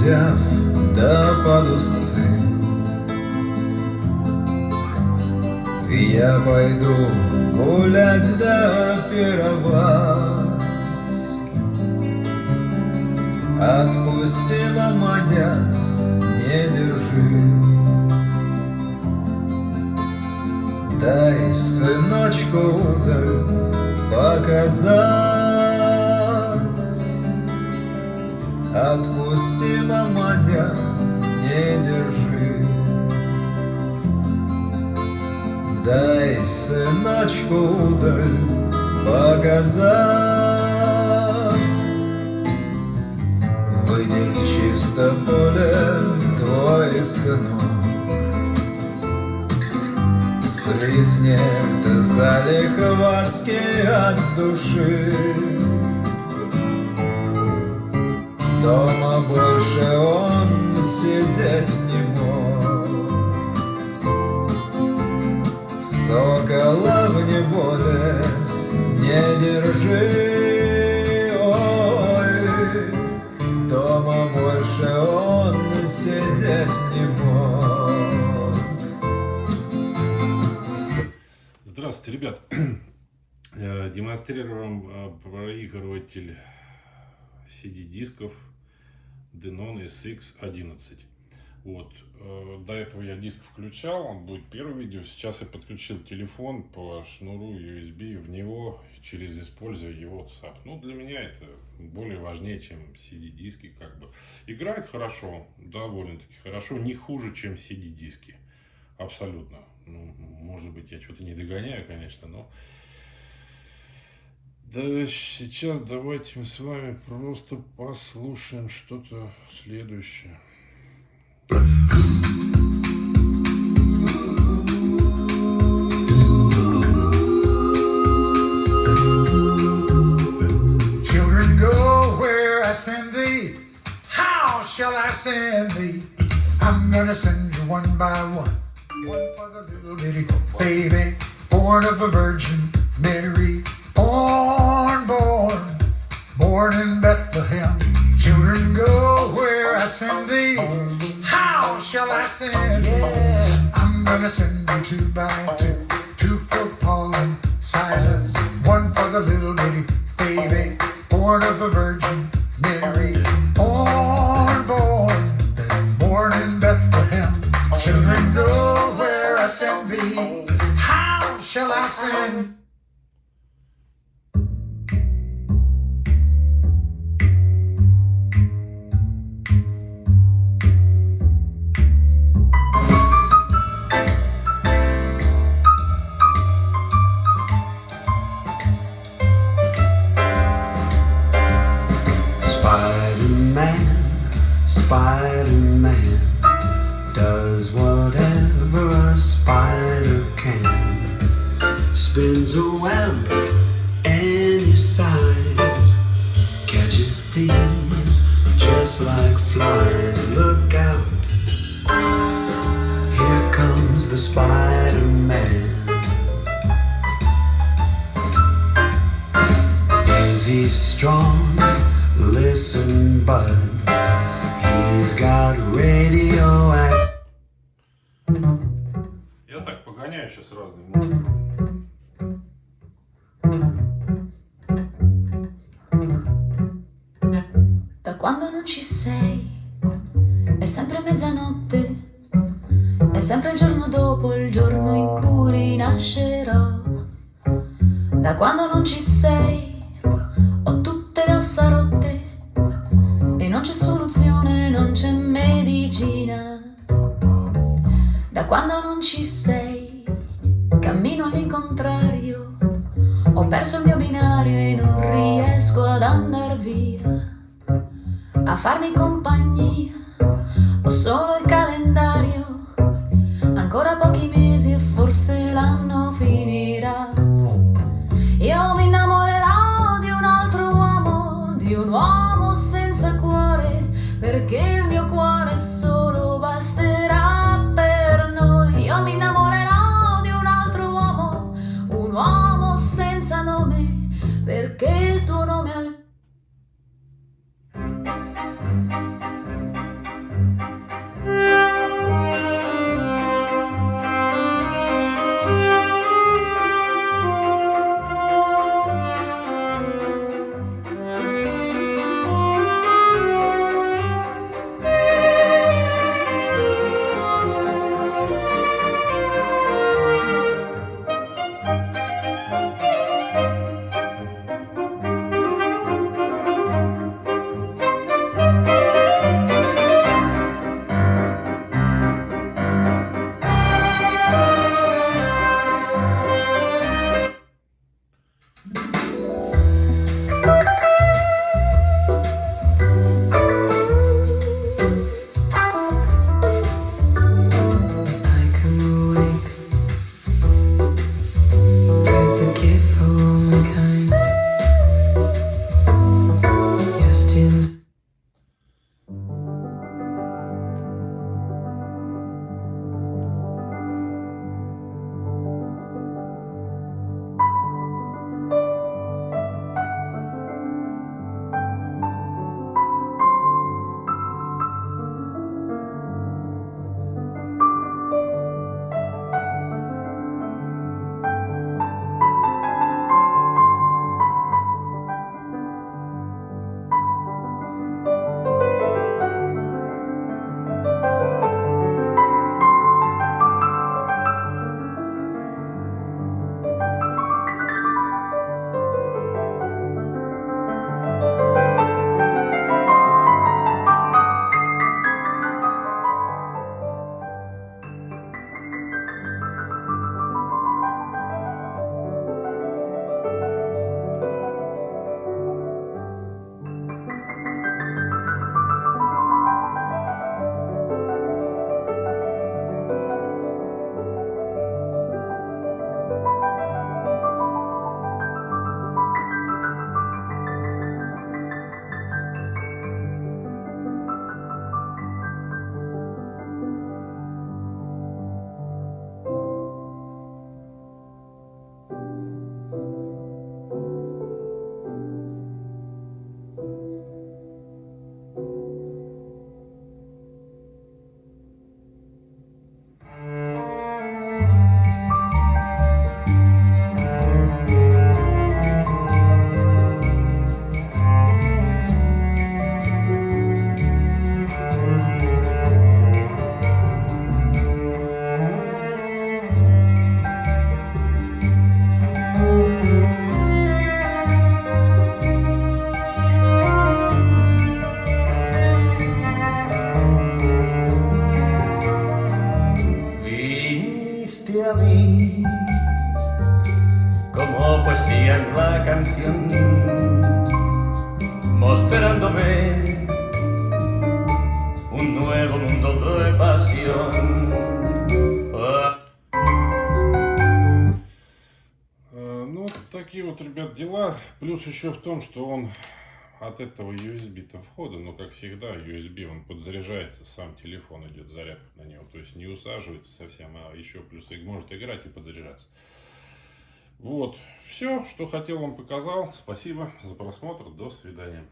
взяв до подусцы, я пойду гулять да пировать. Отпусти, маманя, не держи. Дай сыночку удаль показать. Отпусти, маманя, не держи. Дай сыночку удаль показать. Выйдет в чисто поле твой сынок, свистнет залихватски от души. Дома больше он сидеть не мог, сокола в неволе не держи. Ой, дома больше он сидеть не мог. Здравствуйте, ребят! Демонстрируем проигрыватель CD-дисков DENON SX11. Вот. До этого я диск включал, он будет первое видео. Сейчас я подключил телефон по шнуру USB в него, через используя его WhatsApp. Ну, для меня это более важнее, чем CD-диски. Как бы. Играет хорошо, довольно-таки хорошо, не хуже, чем CD-диски. Абсолютно. Ну, может быть, я что-то не догоняю, конечно, но... Да, сейчас давайте мы с вами просто послушаем что-то следующее. Children, go where I send thee. How shall I send thee? I'm gonna send you one by one. One for the little bitty baby, born of a Virgin Mary. Born in Bethlehem. Children, go where I send thee. How shall I send thee? I'm gonna send you two by two. Two for Paul and Silas. One for the little bitty baby, born of a Virgin Mary. Born in Bethlehem. Children, go where I send thee. How shall I send? Spider-Man does whatever a spider can. Spins a web any size, catches thieves just like flies. Look out, here comes the Spider-Man. Is he strong? Listen, bud, he's got radioactive. Я так погоняю сейчас разные музыки. Da quando non ci sei, è sempre mezzanotte, è sempre il giorno dopo il giorno in cui rinascerò. Da quando non ci sei, ho tutte le ossa rotte e non c'è soluzione, non c'è medicina. Da quando non ci sei, cammino all'incontrario, ho perso il mio binario e non riesco ad andar via. A farmi compagnia, ho solo il calendario, ancora pochi mesi e forse l'anno finirà. Io mi innamorerò di un altro uomo, di un uomo senza cuore, perché il mio cuore solo basterà per noi. Io mi innamorerò di un altro uomo, un uomo senza nome, perché il tuo nome al frente a mí, como poesía en la canción, mostrándome un nuevo mundo de pasión. Ну, такие вот, ребят, дела. Плюс еще в том, что он от этого USB-то входа, но, как всегда, USB, он подзаряжается, сам телефон идет зарядка на него. То есть не усаживается совсем, а еще плюс и может играть и подзаряжаться. Вот, все, что хотел, вам показал. Спасибо за просмотр. До свидания.